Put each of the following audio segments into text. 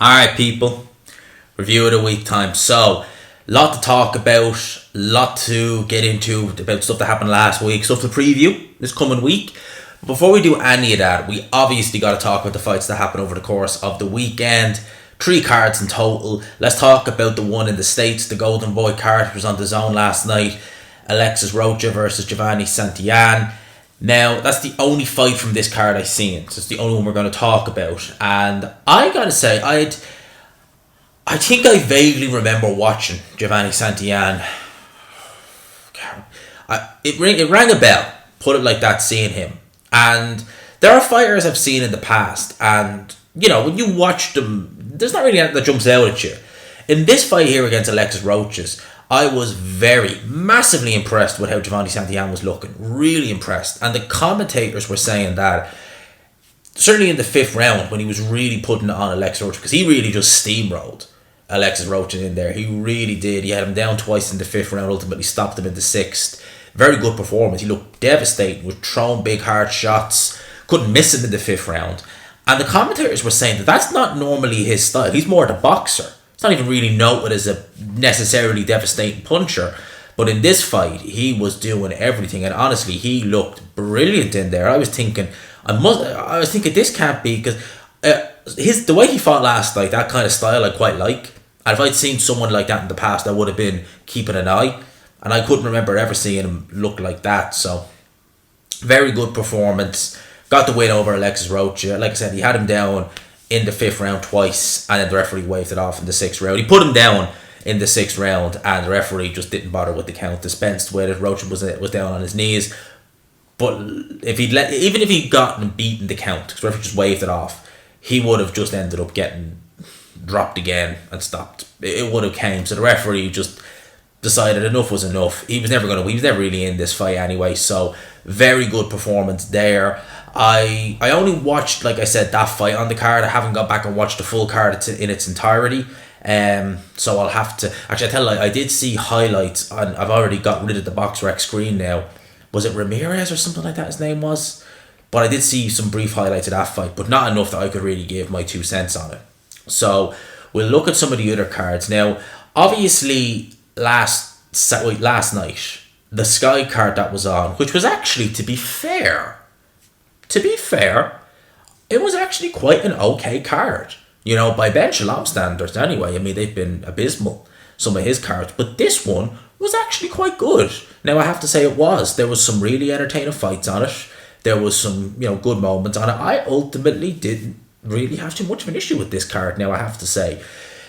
Alright, people, review of the week time. So, lot to talk about, lot to get into about stuff that happened last week, stuff to preview this coming week. Before we do any of that, we obviously got to talk about the fights that happened over the course of the weekend. 3 cards in total. Let's talk about the one in the States, the Golden Boy card, which was on the zone last night. Alexis Rocha versus Giovanni Santillan. Now, that's the only fight from this card I've seen. So it's the only one we're going to talk about. And I gotta say, I think I vaguely remember watching Giovanni Santillan. It rang a bell, put it like that, seeing him. And there are fighters I've seen in the past, and, you know, when you watch them, there's not really anything that jumps out at you. In this fight here against Alexis Rocha, I was massively impressed with how Giovanni Santillan was looking. Really impressed. And the commentators were saying that, certainly in the 5th round, when he was really putting it on Alexis Rocha, because he really just steamrolled Alexis Rocha in there. He really did. He had him down twice in the 5th round, ultimately stopped him in the 6th. Very good performance. He looked devastating, was throwing big hard shots. Couldn't miss him in the 5th round. And the commentators were saying that that's not normally his style. He's more the boxer. It's not even really noted as a necessarily devastating puncher. But in this fight, he was doing everything. And honestly, he looked brilliant in there. I was thinking, this can't be, because the way he fought last night, that kind of style I quite like. And if I'd seen someone like that in the past, I would have been keeping an eye. And I couldn't remember ever seeing him look like that. So, very good performance. Got the win over Alexis Rocha. Like I said, he had him down in the 5th round twice, and then the referee waved it off in the 6th round. He put him down in the 6th round, and the referee just didn't bother with the count, dispensed with it. Rocha was down on his knees. But even if he'd gotten beaten the count, because the referee just waved it off, he would have just ended up getting dropped again and stopped. It would have came. So the referee just decided enough was enough. He was never really in this fight anyway. So very good performance there. I only watched, like I said, that fight on the card. I haven't got back and watched the full card in its entirety. So I'll have to actually. I tell you, I did see highlights, and I've already got rid of the BoxRec screen now. Was it Ramirez or something like that? His name was. But I did see some brief highlights of that fight, but not enough that I could really give my 2 cents on it. So we'll look at some of the other cards now. Obviously, last night, the Sky card that was on, which was actually, to be fair, it was actually quite an okay card. You know, by Ben Shalom standards anyway. I mean, they've been abysmal, some of his cards. But this one was actually quite good. Now, I have to say it was. There was some really entertaining fights on it. There was some, good moments on it. I ultimately didn't really have too much of an issue with this card, now I have to say.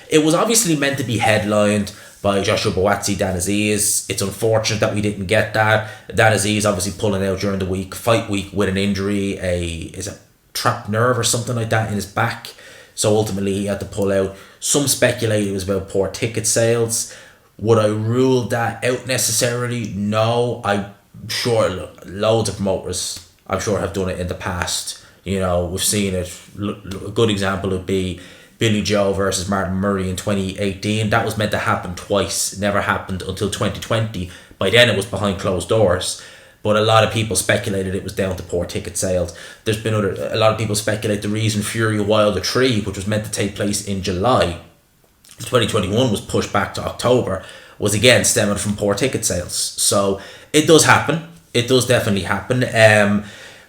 It was obviously meant to be headlined by Joshua Buatsi, Dan Aziz. It's unfortunate that we didn't get that. Dan Aziz obviously pulling out during the fight week with an injury, is a trapped nerve or something like that in his back. So ultimately he had to pull out. Some speculate it was about poor ticket sales. Would I rule that out necessarily? No. I'm sure loads of promoters, I'm sure, have done it in the past. We've seen it. A good example would be Billy Joe versus Martin Murray in 2018. That was meant to happen twice. It never happened until 2020. By then it was behind closed doors. But a lot of people speculated it was down to poor ticket sales. There's been a lot of people speculate the reason Fury Wilder 3, which was meant to take place in July 2021, was pushed back to October, was again stemming from poor ticket sales. So it does happen. It does definitely happen.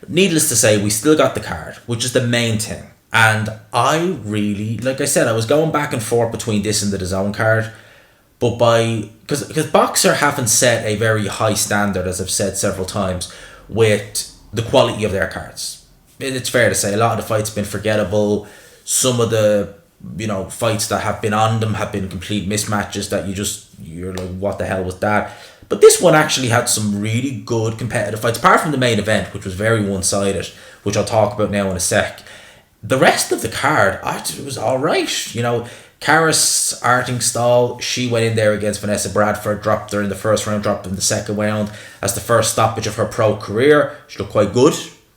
Needless to say, we still got the card, which is the main thing. And I really, like I said, I was going back and forth between this and the DAZN card. But because Boxer haven't set a very high standard, as I've said several times, with the quality of their cards. It's fair to say a lot of the fights have been forgettable. Some of the fights that have been on them have been complete mismatches that you're like, what the hell was that? But this one actually had some really good competitive fights, apart from the main event, which was very one-sided, which I'll talk about now in a sec. The rest of the card, it was all right. Karis Artingstall, she went in there against Vanessa Bradford, dropped her in the 1st round, dropped her in the 2nd round. That's the first stoppage of her pro career. She looked quite good.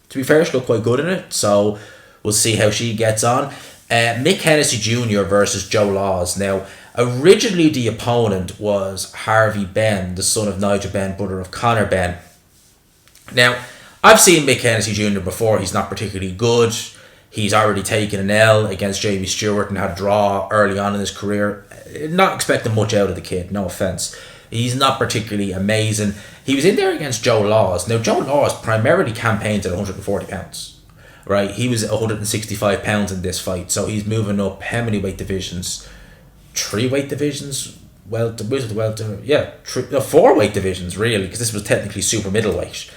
To be fair, she looked quite good in it. So we'll see how she gets on. Mick Hennessy Jr. versus Joe Laws. Now, originally the opponent was Harvey Benn, the son of Nigel Benn, brother of Conor Benn. Now, I've seen Mick Hennessy Jr. before. He's not particularly good. He's already taken an L against Jamie Stewart and had a draw early on in his career. Not expecting much out of the kid, no offence. He's not particularly amazing. He was in there against Joe Laws. Now, Joe Laws primarily campaigned at 140 pounds. Right? He was 165 pounds in this fight. So he's moving up how many weight divisions? 3 weight divisions? Four weight divisions, really, because this was technically super middleweight.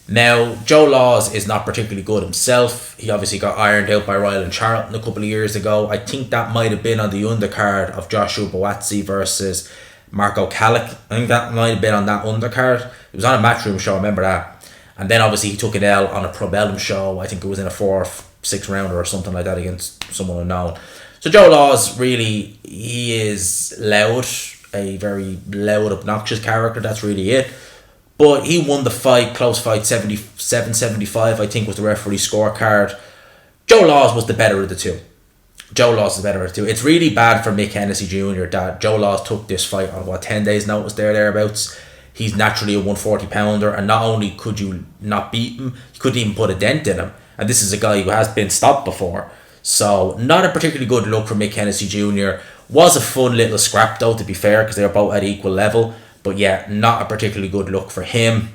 Now, Joe Laws is not particularly good himself. He obviously got ironed out by Ryland Charlton a couple of years ago. I think that might have been on the undercard of Joshua Buatsi versus Marco Calic. I think that might have been on that undercard. It was on a Matchroom show, I remember that. And then obviously he took an L on a Probellum show. I think it was in a 4-6 rounder or something like that against someone unknown. So Joe Laws, really, he is loud. A very loud, obnoxious character. That's really it. But he won the fight, close fight, 77-75, I think was the referee's scorecard. Joe Laws was the better of the two. It's really bad for Mick Hennessy Jr. that Joe Laws took this fight on, 10 days notice thereabouts. He's naturally a 140 pounder, and not only could you not beat him, you couldn't even put a dent in him. And this is a guy who has been stopped before. So, not a particularly good look for Mick Hennessy Jr. Was a fun little scrap though, to be fair, because they were both at equal level. But yeah, not a particularly good look for him.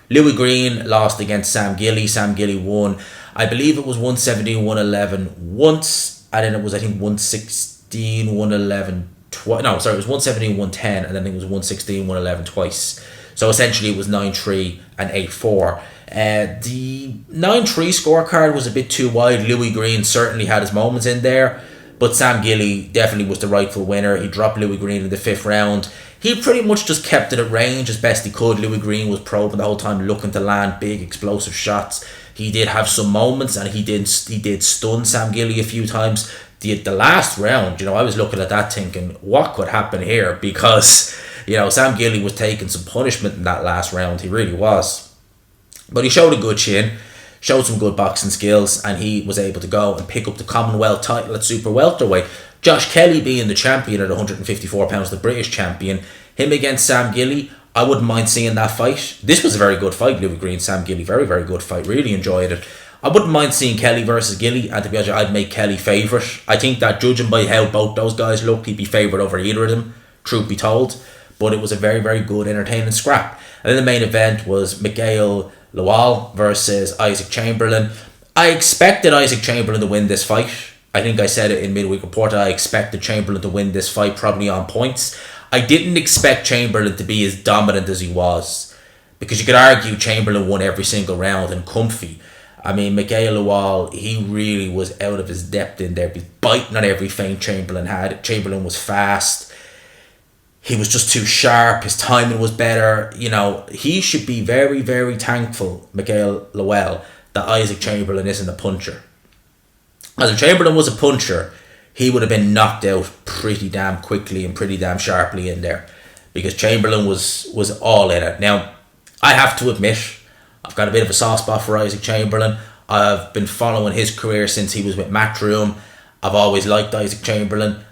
Louis Green lost against Sam Gilly. Sam Gilly won. I believe it was 117-111 once. And then it was, I think, 116-111 twice. No, sorry, it was 117-110. And then I think it was 116-111 twice. So essentially it was 9-3 and 8-4. The 9-3 scorecard was a bit too wide. Louis Green certainly had his moments in there. But Sam Gilly definitely was the rightful winner. He dropped Louis Green in the 5th round. He pretty much just kept it at range as best he could. Louis Green was probing the whole time, looking to land big, explosive shots. He did have some moments, and he did stun Sam Gilly a few times. The last round, I was looking at that thinking, what could happen here? Because, Sam Gilly was taking some punishment in that last round. He really was. But he showed a good chin. Showed some good boxing skills, and he was able to go and pick up the Commonwealth title at super welterweight. Josh Kelly being the champion at 154 pounds, the British champion. Him against Sam Gilly, I wouldn't mind seeing that fight. This was a very good fight, Louis Green, Sam Gilly, very, very good fight. Really enjoyed it. I wouldn't mind seeing Kelly versus Gilly, and to be honest, I'd make Kelly favourite. I think that judging by how both those guys look, he'd be favourite over either of them, truth be told. But it was a very, very good, entertaining scrap. And then the main event was Miguel Lawal versus Isaac Chamberlain. I expected Isaac Chamberlain to win this fight. I think I said it in Midweek Report. I expected Chamberlain to win this fight, probably on points. I didn't expect Chamberlain to be as dominant as he was, because you could argue Chamberlain won every single round and comfy. I mean, Miguel Lawal, he really was out of his depth in there. He was biting on every feint Chamberlain had. Chamberlain was fast. He was just too sharp. His timing was better. He should be very, very thankful, Miguel Lawal, that Isaac Chamberlain isn't a puncher. As if Chamberlain was a puncher, he would have been knocked out pretty damn quickly and pretty damn sharply in there, because Chamberlain was all in it. Now, I have to admit, I've got a bit of a soft spot for Isaac Chamberlain. I've been following his career since he was with Matchroom. I've always liked Isaac Chamberlain.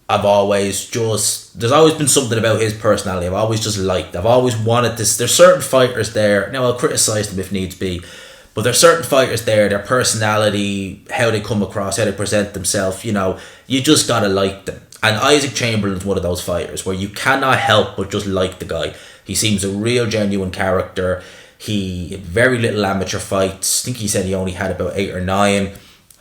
There's always been something about his personality I've always just liked. I've always wanted this. There's certain fighters there. Now, I'll criticise them if needs be, but there's certain fighters there, their personality, how they come across, how they present themselves, you just gotta like them. And Isaac Chamberlain's one of those fighters where you cannot help but just like the guy. He seems a real genuine character. He had very little amateur fights. I think he said he only had about 8 or 9.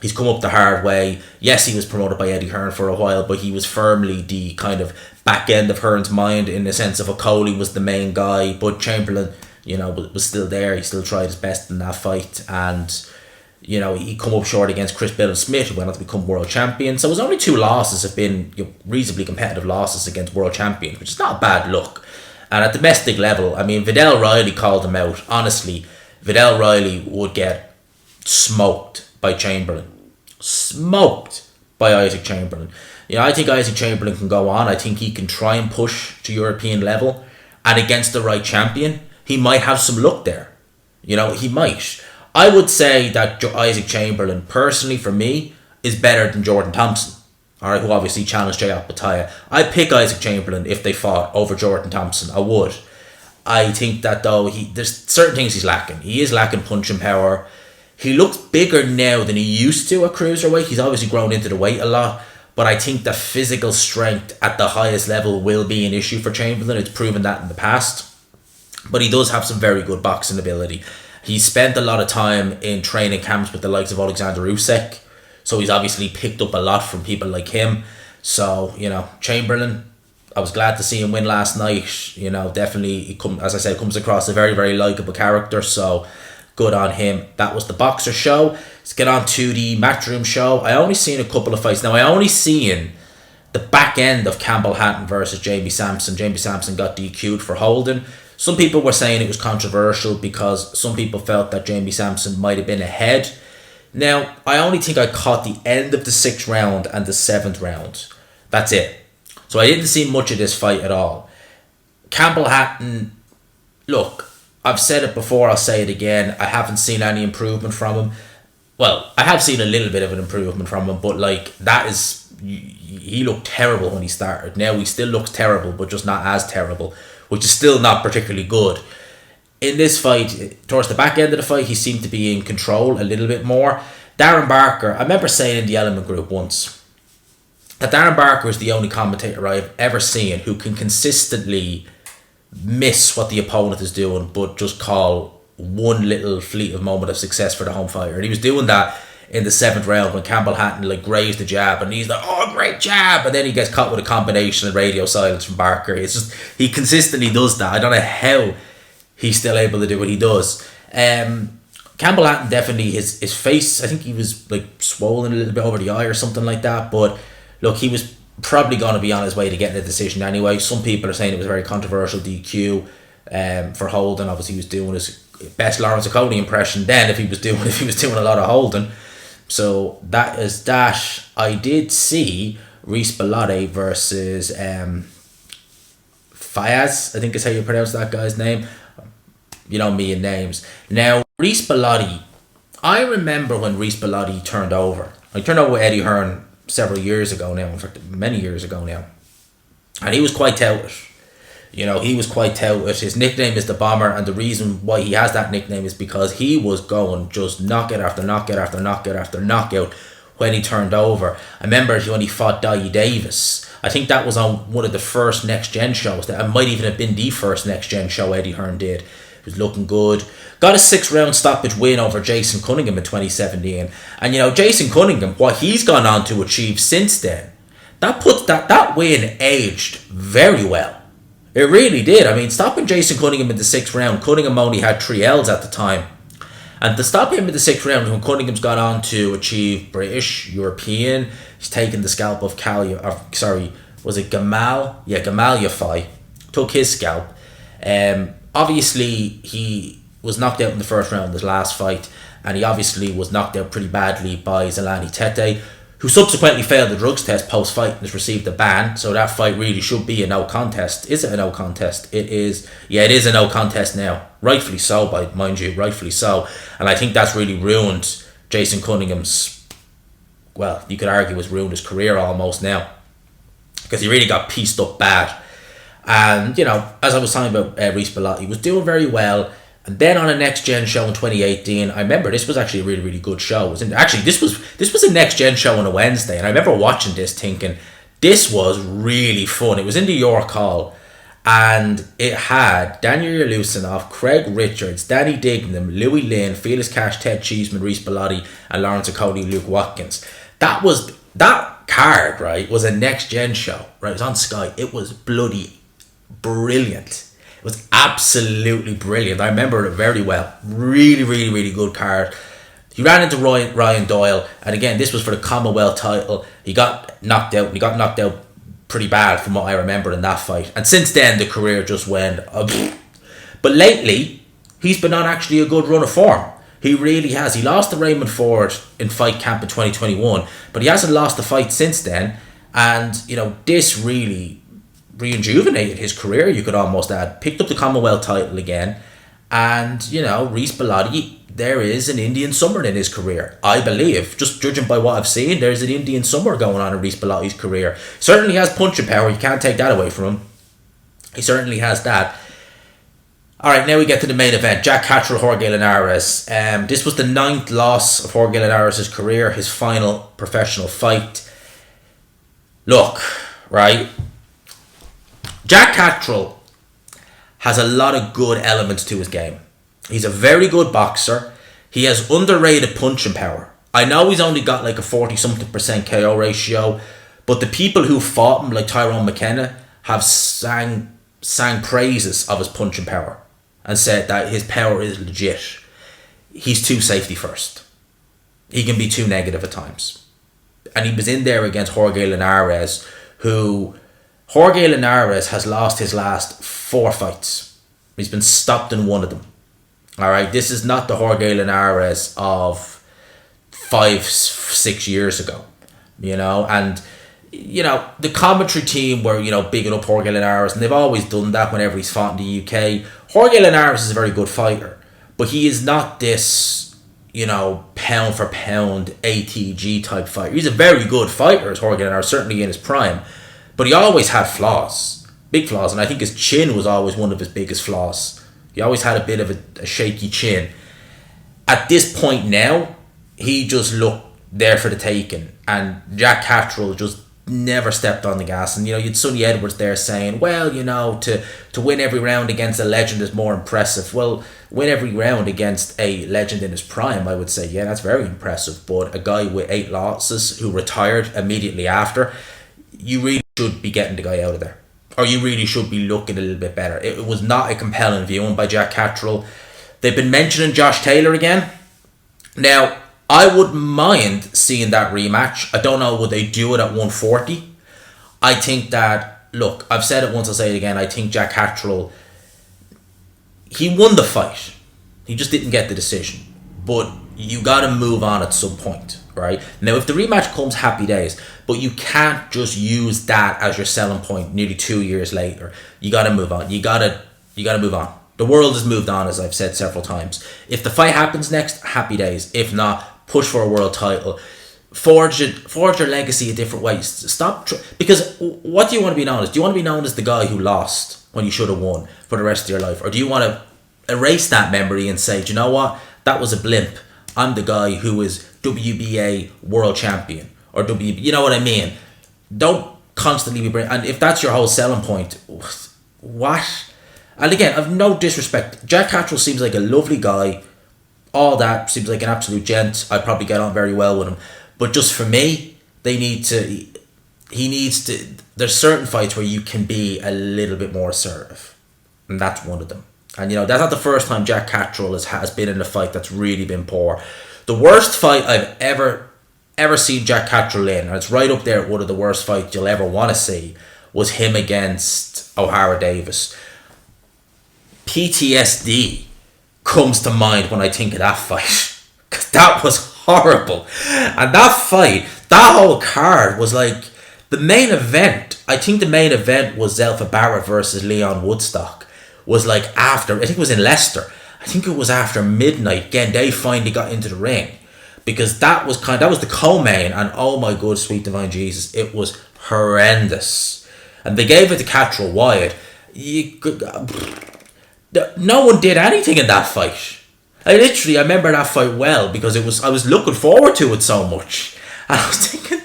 He's come up the hard way. Yes, he was promoted by Eddie Hearn for a while, but he was firmly the kind of back end of Hearn's mind, in the sense of Coley was the main guy, but Chamberlain, was still there. He still tried his best in that fight, and he come up short against Chris Bill Smith, who went on to become world champion. So his only 2 losses have been reasonably competitive losses against world champions, which is not a bad look. And at domestic level, I mean, Vidal Riley called him out. Honestly, Vidal Riley would get smoked by Chamberlain. Smoked by Isaac Chamberlain. I think Isaac Chamberlain can go on. I think he can try and push to European level, and against the right champion, he might have some luck there. He might. I would say that Isaac Chamberlain, personally for me, is better than Jordan Thompson, alright, who obviously challenged Jayot Bataya. I'd pick Isaac Chamberlain if they fought over Jordan Thompson. I would. I think that though, there's certain things he's lacking. He is lacking punching power. He looks bigger now than he used to at cruiserweight. He's obviously grown into the weight a lot. But I think the physical strength at the highest level will be an issue for Chamberlain. It's proven that in the past. But he does have some very good boxing ability. He spent a lot of time in training camps with the likes of Alexander Usyk. So he's obviously picked up a lot from people like him. So, Chamberlain, I was glad to see him win last night. Definitely, as I said, comes across a very, very likeable character. So, good on him. That was the Boxer show. Let's get on to the Matchroom show. I only seen a couple of fights. Now, I only seen the back end of Campbell Hatton versus Jamie Sampson. Jamie Sampson got DQ'd for holding. Some people were saying it was controversial because some people felt that Jamie Sampson might have been ahead. Now, I only think I caught the end of the 6th round and the 7th round. That's it. So I didn't see much of this fight at all. Campbell Hatton, look, I've said it before, I'll say it again. I haven't seen any improvement from him. Well, I have seen a little bit of an improvement from him, but he looked terrible when he started. Now he still looks terrible, but just not as terrible, which is still not particularly good. In this fight, towards the back end of the fight, he seemed to be in control a little bit more. Darren Barker, I remember saying in the Element group once that Darren Barker is the only commentator I've ever seen who can consistently miss what the opponent is doing, but just call one little fleet of moment of success for the home fighter. And he was doing that in the 7th round when Campbell Hatton grazed the jab, and he's like, oh, great jab, and then he gets caught with a combination of radio silence from Barker. It's just, he consistently does that. I don't know how he's still able to do what he does. Campbell Hatton, definitely, his face, I think he was swollen a little bit over the eye or something like that, but look, he was probably going to be on his way to getting a decision anyway. Some people are saying it was a very controversial DQ for holding. Obviously, he was doing his best Lawrence Okolie impression then if he was doing a lot of holding. So that is that. I did see Reese Bellotti versus Fayaz, I think is how you pronounce that guy's name. You know me and names. Now, Reese Bellotti, I remember when Reese Bellotti turned over. I turned over with Eddie Hearn several years ago now, in fact many years ago now, and he was quite touted. He was quite touted. His nickname is the Bomber, and the reason why he has that nickname is because he was going just knockout after knockout after knockout after knockout when he turned over. I remember when he fought Dai Davis. I think that was on one of the first Next Gen shows. That might even have been the first Next Gen show Eddie Hearn did. He was looking good. Got a 6-round stoppage win over Jason Cunningham in 2017. And Jason Cunningham, what he's gone on to achieve since then, that win aged very well. It really did. I mean, stopping Jason Cunningham in the 6th round, Cunningham only had 3 L's at the time. And to stop him in the 6th round, when Cunningham's gone on to achieve British, European, he's taken the scalp of was it Gamal? Yeah, Gamal Yafai. Took his scalp. Obviously, he was knocked out in the 1st round in his last fight, and he obviously was knocked out pretty badly by Zelani Tete, who subsequently failed the drugs test post-fight and has received a ban. So that fight really should be a no contest. Is it a no contest? It is. Yeah, it is a no contest now. Rightfully so, rightfully so. And I think that's really ruined Jason Cunningham's, well, you could argue has ruined his career almost now, because he really got pieced up bad. And, as I was talking about Reese Bellotti, he was doing very well. And then on a Next Gen show in 2018, I remember this was actually a really, really good show. This was a Next Gen show on a Wednesday, and I remember watching this thinking, this was really fun. It was in the York Hall, and it had Daniel Lusinov, Craig Richards, Danny Dignam, Louis Lynn, Felix Cash, Ted Cheeseman, Reese Bellotti, and Lawrence Okolie, Luke Watkins. That card, right, was a Next Gen show, right? It was on Sky. It was bloody brilliant. It was absolutely brilliant. I remember it very well. Really, really, really good card. He ran into Ryan Doyle, and again, this was for the Commonwealth title. He got knocked out. He got knocked out pretty bad from what I remember in that fight. And since then, the career just went. But lately, he's been on actually a good run of form. He really has. He lost to Raymond Ford in Fight Camp in 2021, but he hasn't lost a fight since then. And, this really rejuvenated his career, you could almost add. Picked up the Commonwealth title again, and Reese Bellotti, there is an Indian summer in his career, I believe. Just judging by what I've seen, there's an Indian summer going on in Reese Bellotti's career. Certainly has punching power, you can't take that away from him. He certainly has that. Alright, now we get to the main event. Jack Catterall, Jorge Linares. This was the 9th loss of Jorge Linares' career, his final professional fight. Look, right? Jack Catterall has a lot of good elements to his game. He's a very good boxer. He has underrated punching power. I know he's only got like a 40-something% KO ratio, but the people who fought him, like Tyrone McKenna, have sang praises of his punching power and said that his power is legit. He's too safety first. He can be too negative at times. And he was in there against Jorge Linares, who... Jorge Linares has lost his last 4 fights. He's been stopped in 1 of them. Alright, this is not the Jorge Linares of 5-6 years ago. You know, and... You know, the commentary team were, you know, bigging up Jorge Linares, and they've always done that whenever he's fought in the UK. Jorge Linares is a very good fighter, but he is not this, you know, pound for pound ATG type fighter. He's a very good fighter, as Jorge Linares, certainly in his prime, but he always had flaws, big flaws, and I think his chin was always one of his biggest flaws. He always had a bit of a shaky chin. At this point now, he just looked there for the taking, and Jack Catterall just never stepped on the gas. And you know, you'd Sonny Edwards there saying, well, you know, to win every round against a legend is more impressive. Well, win every round against a legend in his prime, I would say, yeah, that's very impressive. But a guy with 8 losses who retired immediately after, you really should be getting the guy out of there, or you really should be looking a little bit better. It was not a compelling viewing by Jack Catterall. They've been mentioning Josh Taylor again. Now, I wouldn't mind seeing that rematch. I don't know, would they do it at 140? I think that, look, I've said it once, I'll say it again. I think Jack Catterall, he won the fight. He just didn't get the decision. But you got to move on at some point, right? Now, if the rematch comes, happy days. But you can't just use that as your selling point nearly 2 years later. You got to move on. You got to move on. The world has moved on, as I've said several times. If the fight happens next, happy days. If not, push for a world title. Forge your legacy a different way. Stop. Because what do you want to be known as? Do you want to be known as the guy who lost when you should have won for the rest of your life? Or do you want to erase that memory and say, do you know what? That was a blimp. I'm the guy who is WBA world champion. Or you know what I mean? Don't constantly be bringing... And if that's your whole selling point, what? And again, I've no disrespect. Jack Catterall seems like a lovely guy. All that, seems like an absolute gent. I'd probably get on very well with him. But just for me, he needs to... There's certain fights where you can be a little bit more assertive. And that's one of them. And you know, that's not the first time Jack Catterall has been in a fight that's really been poor. The worst fight I've ever seen Jack Catterall in, and it's right up there at one of the worst fights you'll ever want to see, was him against O'Hara Davis. PTSD comes to mind when I think of that fight, because that was horrible. And that fight, that whole card was like the main event. I think the main event was Zelfa Barrett versus Leon Woodstock. Was like after, I think it was in Leicester. I think it was after midnight. Again, they finally got into the ring, because that was the co-main, and oh my good sweet divine Jesus, it was horrendous. And they gave it to Catterall Wyatt. No one did anything in that fight. I remember that fight well, because I was looking forward to it so much. And I was thinking,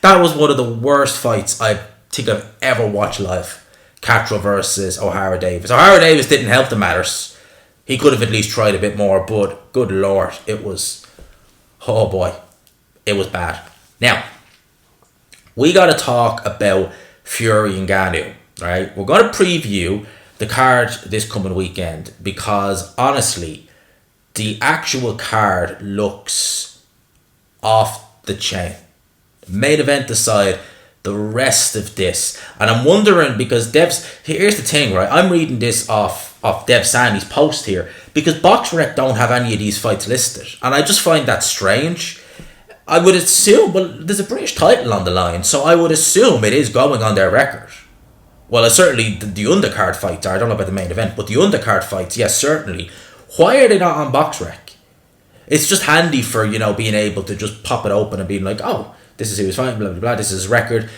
that was one of the worst fights I think I've ever watched live. Catterall versus O'Hara Davis. O'Hara Davis didn't help the matters. He could have at least tried a bit more, but good lord, it was... Oh boy, it was bad. Now, we got to talk about Fury and Ngannou, right? We're going to preview the card this coming weekend, because honestly, the actual card looks off the chain. Main event aside, the rest of this, and I'm wondering, because here's the thing, right? I'm reading this off Dev Sandy's post here, because BoxRec don't have any of these fights listed, and I just find that strange. I would assume, well, there's a British title on the line, so I would assume it is going on their record. Well, certainly the undercard fights are. I don't know about the main event, but the undercard fights, yes, certainly. Why are they not on BoxRec? It's just handy for, you know, being able to just pop it open and being like, oh, this is who he's fighting, blah, blah, blah, this is his record.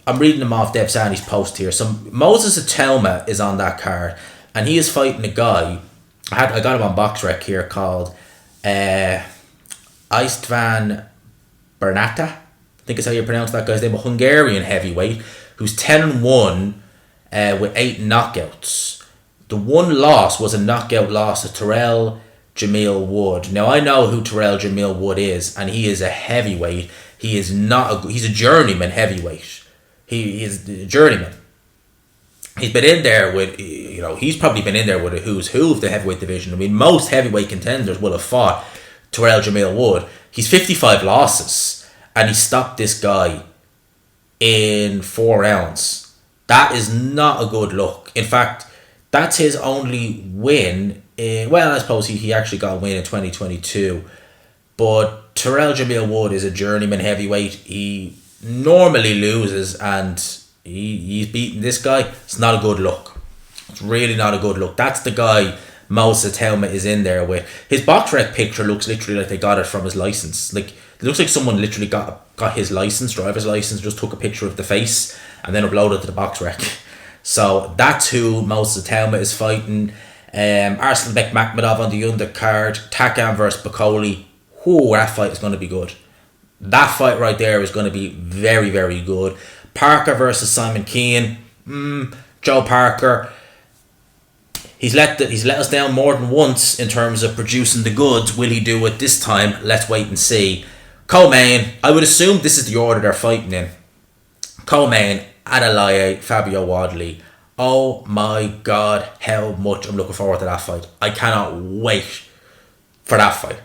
I'm reading them off Dev Sandy's post here. So Moses Atelma is on that card. and he is fighting a guy. I got him on box rec here called Istvan Bernata. I think is how you pronounce that guy's name. A Hungarian heavyweight who's 10-1 with 8 knockouts. The one loss was a knockout loss to Terrell Jamil Wood. Now I know who Terrell Jamil Wood is, and he is a heavyweight. He is not. He's a journeyman heavyweight. He is a journeyman. He's been in there with, he's probably been in there with a who's who of the heavyweight division. I mean, most heavyweight contenders will have fought Terrell Jamil Wood. He's 55 losses, and he stopped this guy in 4 rounds. That is not a good look. In fact, that's his only win. I suppose he actually got a win in 2022. But Terrell Jamil Wood is a journeyman heavyweight. He normally loses, and he's beating this guy. It's not a good look. It's really not a good look. That's the guy Moses Helmet is in there with. His box rec picture looks literally like they got it from his license. Like, it looks like someone literally got his license, driver's license, just took a picture of the face and then uploaded it to the box rec. So that's who Moses Helmet is fighting. Arslanbek Makhmadov on the undercard. Takan versus Bakoli. That fight is going to be good. That fight right there is going to be very, very good. Parker versus Simon Keane. Joe Parker. He's let us down more than once in terms of producing the goods. Will he do it this time? Let's wait and see. Co-main. I would assume this is the order they're fighting in. Co-main. Adelaide, Fabio Wadley. Oh my God, how much I'm looking forward to that fight. I cannot wait for that fight.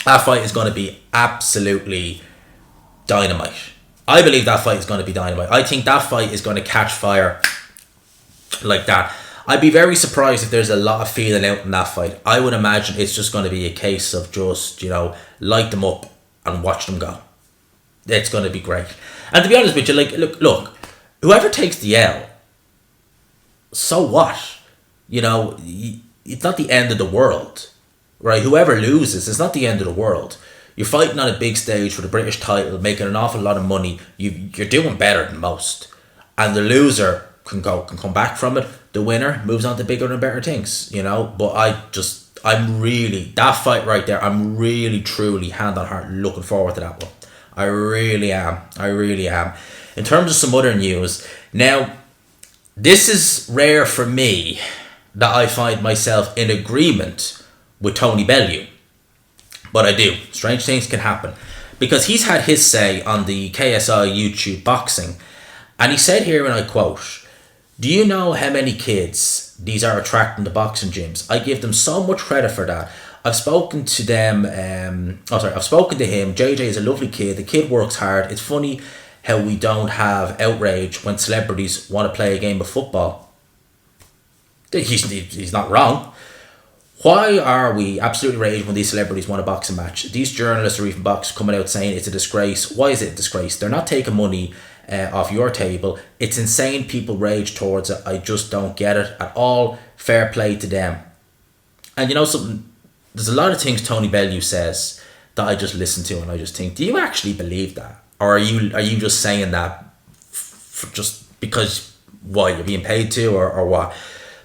That fight is going to be absolutely dynamite. I believe that fight is going to be dynamite. I think that fight is going to catch fire like that. I'd be very surprised if there's a lot of feeling out in that fight. I would imagine it's just going to be a case of just, light them up and watch them go. It's going to be great. And to be honest with you, look, whoever takes the L, so what? It's not the end of the world, right? Whoever loses, it's not the end of the world. You're fighting on a big stage for the British title, making an awful lot of money. You're doing better than most, and the loser can come back from it. The winner moves on to bigger and better things, But I'm really, that fight right there, I'm really, truly, hand on heart, looking forward to that one. I really am. In terms of some other news, now, this is rare for me that I find myself in agreement with Tony Bellew. But I do. Strange things can happen. Because he's had his say on the KSI YouTube boxing. And he said here, and I quote, "Do you know how many kids these are attracting to boxing gyms? I give them so much credit for that. I've spoken to them, I've spoken to him. JJ is a lovely kid. The kid works hard. It's funny how we don't have outrage when celebrities want to play a game of football." He's not wrong. Why are we absolutely raged when these celebrities want a boxing match? These journalists or even boxers coming out saying it's a disgrace. Why is it a disgrace? They're not taking money off your table. It's insane people rage towards it. I just don't get it at all. Fair play to them. And something, there's a lot of things Tony Bellew says that I just listen to and I just think, do you actually believe that? Or are you just saying that for just because you're being paid to or what?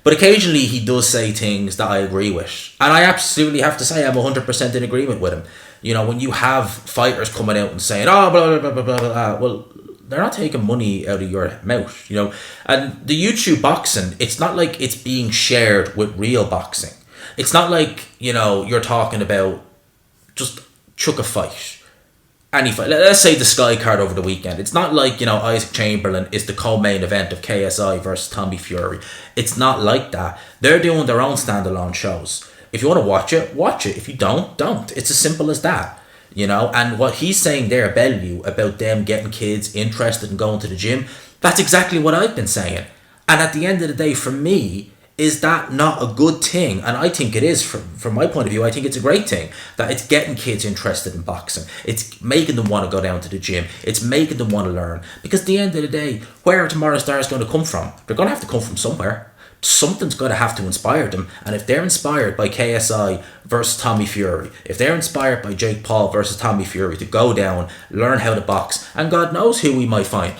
But occasionally he does say things that I agree with. And I absolutely have to say I'm 100% in agreement with him. When you have fighters coming out and saying, oh, blah, blah, blah, blah, blah, well, they're not taking money out of your mouth, And the YouTube boxing, it's not like it's being shared with real boxing. It's not like, you're talking about just chuck a fight. Any fight. Let's say the Sky card over the weekend. It's not like, Isaac Chamberlain is the co-main event of KSI versus Tommy Fury. It's not like that. They're doing their own standalone shows. If you want to watch it, watch it. If you don't. It's as simple as that. And what he's saying there, Bellew, about them getting kids interested in going to the gym, that's exactly what I've been saying. And at the end of the day, for me, is that not a good thing? And I think it is, from my point of view. I think it's a great thing that it's getting kids interested in boxing. It's making them want to go down to the gym. It's making them want to learn. Because at the end of the day, where are tomorrow's stars going to come from? They're going to have to come from somewhere. Something's going to have to inspire them. And if they're inspired by KSI versus Tommy Fury, if they're inspired by Jake Paul versus Tommy Fury to go down, learn how to box, and God knows who we might find.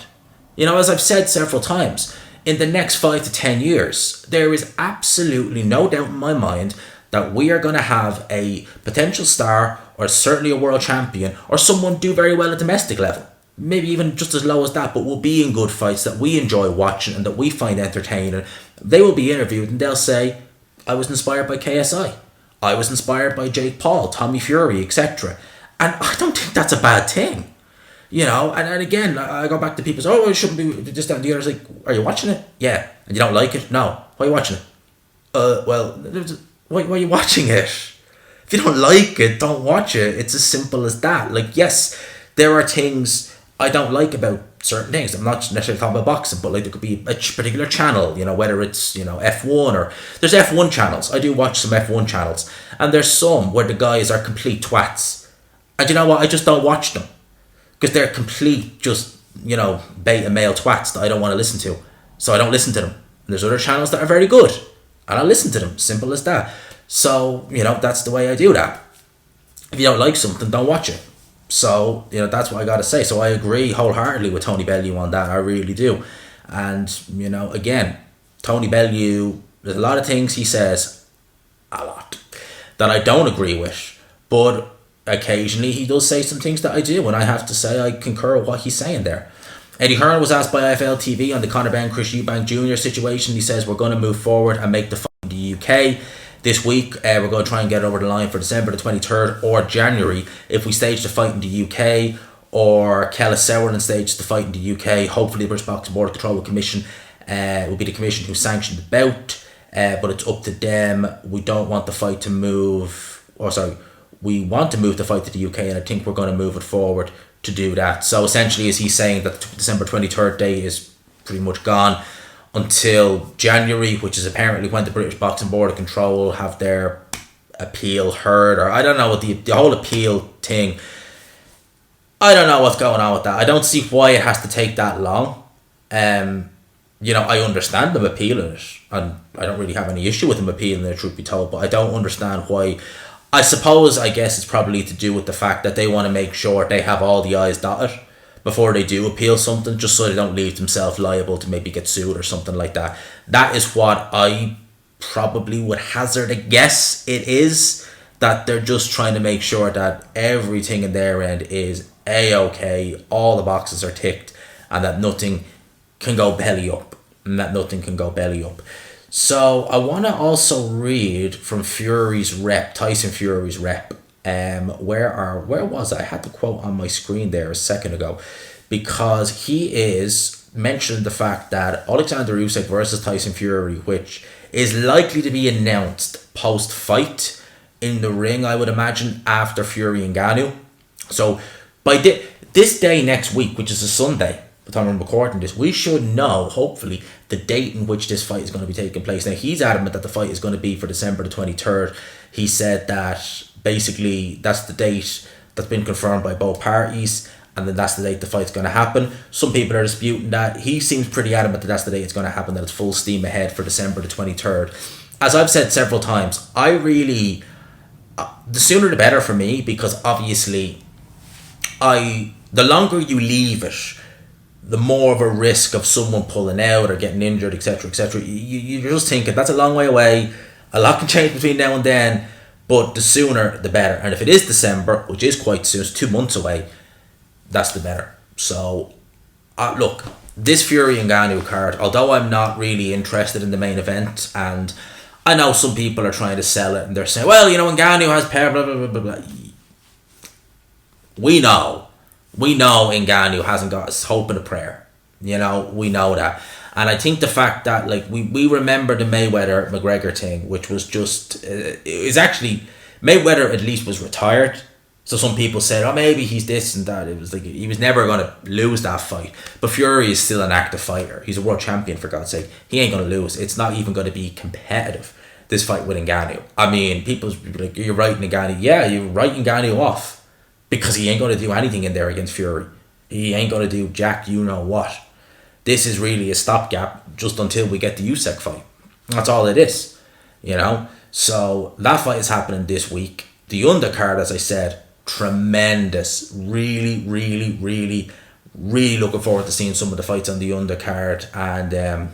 As I've said several times, in the next 5 to 10 years, there is absolutely no doubt in my mind that we are going to have a potential star, or certainly a world champion, or someone do very well at domestic level. Maybe even just as low as that, but will be in good fights that we enjoy watching and that we find entertaining. They will be interviewed and they'll say, I was inspired by KSI. I was inspired by Jake Paul, Tommy Fury, etc. And I don't think that's a bad thing. And again, I go back to people say, it shouldn't be just that and the other. It's like, are you watching it? Yeah. And you don't like it? No. Why are you watching it? Why are you watching it? If you don't like it, don't watch it. It's as simple as that. Like, yes, there are things I don't like about certain things. I'm not necessarily talking about boxing, but like there could be a particular channel, whether it's, F1 or... There's F1 channels. I do watch some F1 channels. And there's some where the guys are complete twats. And you know what? I just don't watch them. Because they're complete, just, beta male twats that I don't want to listen to. So I don't listen to them. And there's other channels that are very good. And I listen to them. Simple as that. So, that's the way I do that. If you don't like something, don't watch it. So, that's what I got to say. So I agree wholeheartedly with Tony Bellew on that. I really do. And, again, Tony Bellew, there's a lot of things he says, a lot, that I don't agree with. But occasionally he does say some things that I do, and I have to say I concur with what he's saying there. Eddie Hearn was asked by IFL TV on the Conor Benn Chris Eubank Jr. situation. He says, we're going to move forward and make the fight in the UK this week. We're going to try and get it over the line for December the 23rd or January. If we stage the fight in the UK, or Kellis Sauerland stages the fight in the UK, hopefully the British Boxing Board Control Commission will be the commission who sanctioned the bout, but it's up to them. We don't want the fight to move, we want to move the fight to the UK, and I think we're going to move it forward to do that. So essentially, is he saying that the December 23rd date is pretty much gone until January, which is apparently when the British Boxing Board of Control will have their appeal heard, or I don't know what the whole appeal thing, I don't know what's going on with that. I don't see why it has to take that long. I understand them appealing it, and I don't really have any issue with them appealing it, truth be told, but I don't understand why. I guess it's probably to do with the fact that they want to make sure they have all the I's dotted before they do appeal something, just so they don't leave themselves liable to maybe get sued or something like that. That is what I probably would hazard a guess it is, that they're just trying to make sure that everything in their end is A-OK, all the boxes are ticked, and that nothing can go belly up. So I want to also read from Tyson Fury's rep. Where was I? I had the quote on my screen there a second ago, because he is mentioning the fact that Alexander Usyk versus Tyson Fury, which is likely to be announced post-fight in the ring, I would imagine, after Fury and Ngannou. So by this day next week, which is a Sunday, by the time I'm recording this, we should know, hopefully, the date in which this fight is going to be taking place. Now, he's adamant that the fight is going to be for December the 23rd. He said that basically that's the date that's been confirmed by both parties, and then that's the date the fight's going to happen. Some people are disputing that. He seems pretty adamant that that's the date it's going to happen, that it's full steam ahead for December the 23rd. As I've said several times, I really... the sooner the better for me, because obviously the longer you leave it, the more of a risk of someone pulling out or getting injured, etc., etc. You're just thinking, that's a long way away. A lot can change between now and then, but the sooner the better. And if it is December, which is quite soon, it's 2 months away, that's the better. So, look, this Fury and Ngannou card, although I'm not really interested in the main event, and I know some people are trying to sell it, and they're saying, well, Ngannou has power, blah, blah, blah, blah, blah. We know Ngannou hasn't got a hope and a prayer. We know that. And I think the fact that, we remember the Mayweather-McGregor thing, which was just... is actually... Mayweather at least was retired. So some people said, maybe he's this and that. It was like, he was never going to lose that fight. But Fury is still an active fighter. He's a world champion, for God's sake. He ain't going to lose. It's not even going to be competitive, this fight with Ngannou. I mean, people's like, you're writing Ngannou. Yeah, you're writing Ngannou off. Because he ain't going to do anything in there against Fury. He ain't going to do jack you-know-what. This is really a stopgap just until we get the Usyk fight. That's all it is. So that fight is happening this week. The undercard, as I said, tremendous. Really, really, really, really looking forward to seeing some of the fights on the undercard. And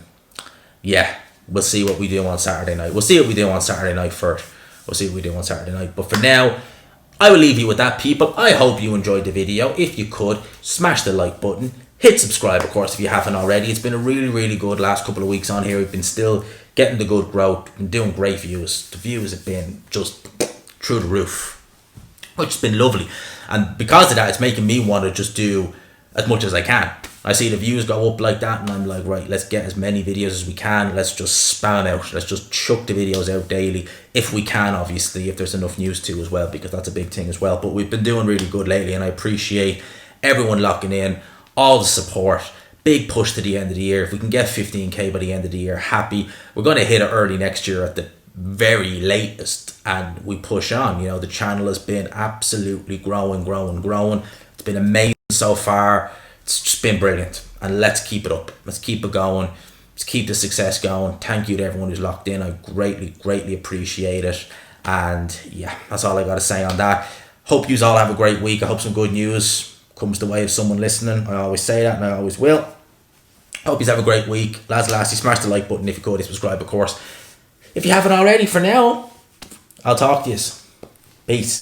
yeah, we'll see what we do on Saturday night. We'll see what we do on Saturday night first. We'll see what we do on Saturday night. But for now, I will leave you with that, people. I hope you enjoyed the video. If you could, smash the like button. Hit subscribe, of course, if you haven't already. It's been a really, really good last couple of weeks on here. We've been still getting the good growth. Been doing great views. The views have been just through the roof, which has been lovely. And because of that, it's making me want to just do as much as I can. I see the views go up like that and I'm like, right, let's get as many videos as we can. Let's just spam out. Let's just chuck the videos out daily if we can, obviously, if there's enough news to as well, because that's a big thing as well. But we've been doing really good lately and I appreciate everyone locking in, all the support. Big push to the end of the year. If we can get 15k by the end of the year, happy. We're going to hit it early next year at the very latest and we push on. You know, the channel has been absolutely growing. It's been amazing so far. It's just been brilliant and let's keep it up. Let's keep it going. Let's keep the success going. Thank you to everyone who's locked in. I greatly appreciate it. And yeah, that's all I got to say on that. Hope you all have a great week. I hope some good news comes the way of someone listening. I always say that and I always will. Hope you have a great week. Lasty, smash the like button if you could. Subscribe, of course, if you haven't already. For now, I'll talk to you. Peace.